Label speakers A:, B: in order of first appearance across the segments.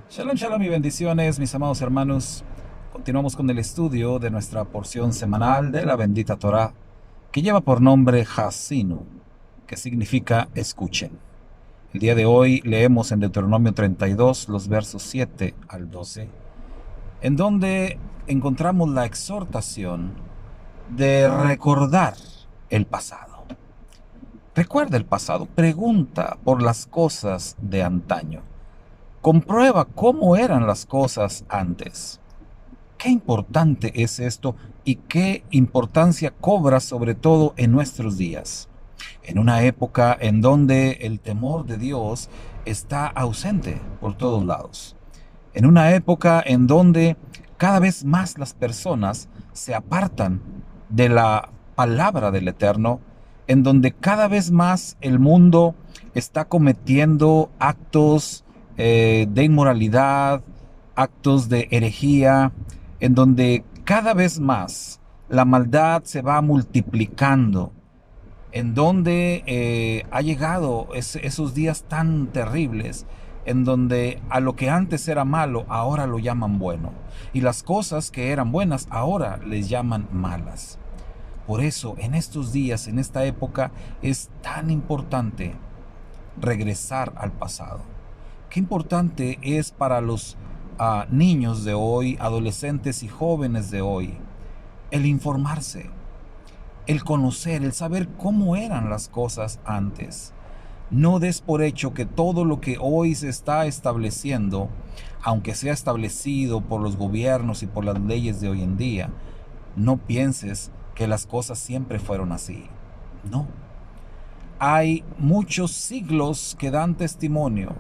A: Shalom, shalom y bendiciones, mis amados hermanos. Continuamos con el estudio de nuestra porción semanal de la bendita Torá, que lleva por nombre Hasinu, que significa escuchen. El día de hoy leemos en Deuteronomio 32 los versos 7 al 12, en donde encontramos la exhortación de recordar el pasado. Recuerda el pasado, pregunta por las cosas de antaño. Comprueba cómo eran las cosas antes. Qué importante es esto y qué importancia cobra sobre todo en nuestros días. En una época en donde el temor de Dios está ausente por todos lados. En una época en donde cada vez más las personas se apartan de la palabra del Eterno, en donde cada vez más el mundo está cometiendo actos de inmoralidad, actos de herejía, en donde cada vez más la maldad se va multiplicando, en donde ha llegado esos días tan terribles, en donde a lo que antes era malo, ahora lo llaman bueno, y las cosas que eran buenas, ahora les llaman malas. Por eso, en estos días, en esta época, es tan importante regresar al pasado. Qué importante es para los niños de hoy, adolescentes y jóvenes de hoy, el informarse, el conocer, el saber cómo eran las cosas antes. No des por hecho que todo lo que hoy se está estableciendo, aunque sea establecido por los gobiernos y por las leyes de hoy en día, no pienses que las cosas siempre fueron así. No. Hay muchos siglos que dan testimonio,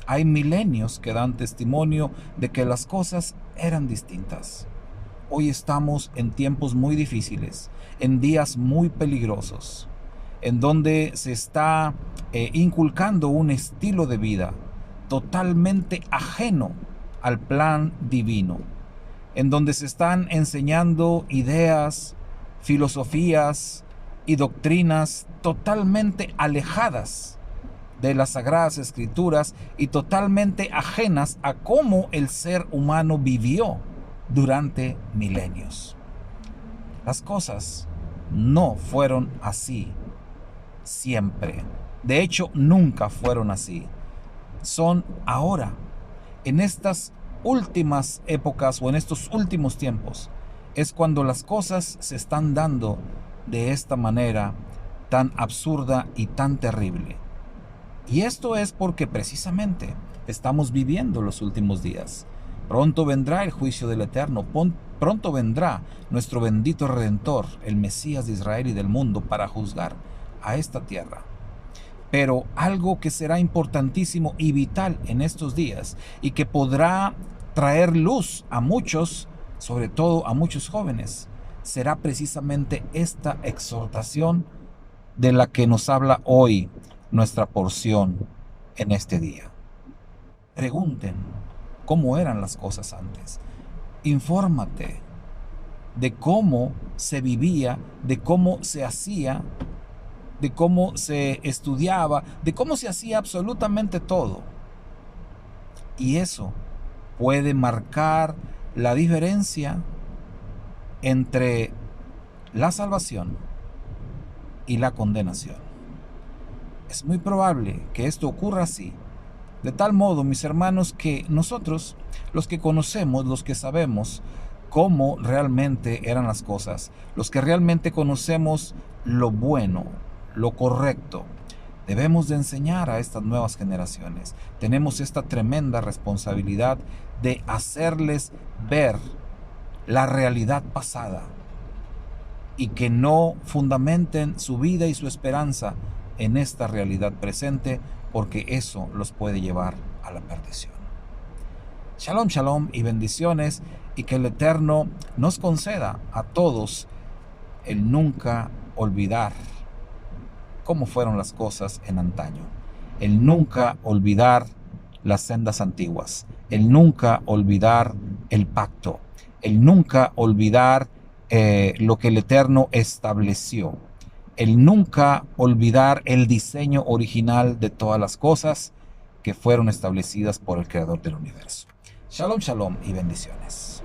A: hay milenios que dan testimonio de que las cosas eran distintas. Hoy estamos en tiempos muy difíciles, en días muy peligrosos, en donde se está inculcando un estilo de vida totalmente ajeno al plan divino, en donde se están enseñando ideas, filosofías y doctrinas totalmente alejadas de las Sagradas Escrituras y totalmente ajenas a cómo el ser humano vivió durante milenios. Las cosas no fueron así siempre. De hecho, nunca fueron así. Son ahora, en estas últimas épocas o en estos últimos tiempos, es cuando las cosas se están dando de esta manera tan absurda y tan terrible. Y esto es porque precisamente estamos viviendo los últimos días. Pronto vendrá el juicio del Eterno, pronto vendrá nuestro bendito Redentor, el Mesías de Israel y del mundo, para juzgar a esta tierra. Pero algo que será importantísimo y vital en estos días y que podrá traer luz a muchos, sobre todo a muchos jóvenes, será precisamente esta exhortación de la que nos habla hoy nuestra porción en este día. Pregunten cómo eran las cosas antes. Infórmate de cómo se vivía, de cómo se hacía, de cómo se estudiaba, de cómo se hacía absolutamente todo. Y eso puede marcar la diferencia entre la salvación y la condenación. Es muy probable que esto ocurra así, de tal modo, mis hermanos, que nosotros, los que conocemos, los que sabemos cómo realmente eran las cosas, los que realmente conocemos lo bueno, lo correcto, debemos de enseñar a estas nuevas generaciones. Tenemos esta tremenda responsabilidad de hacerles ver la realidad pasada y que no fundamenten su vida y su esperanza en esta realidad presente, porque eso los puede llevar a la perdición. Shalom, shalom y bendiciones, y que el Eterno nos conceda a todos el nunca olvidar cómo fueron las cosas en antaño, el nunca olvidar las sendas antiguas, el nunca olvidar el pacto, el nunca olvidar lo que el Eterno estableció, el nunca olvidar el diseño original de todas las cosas, que fueron establecidas por el Creador del universo. Shalom, shalom y bendiciones.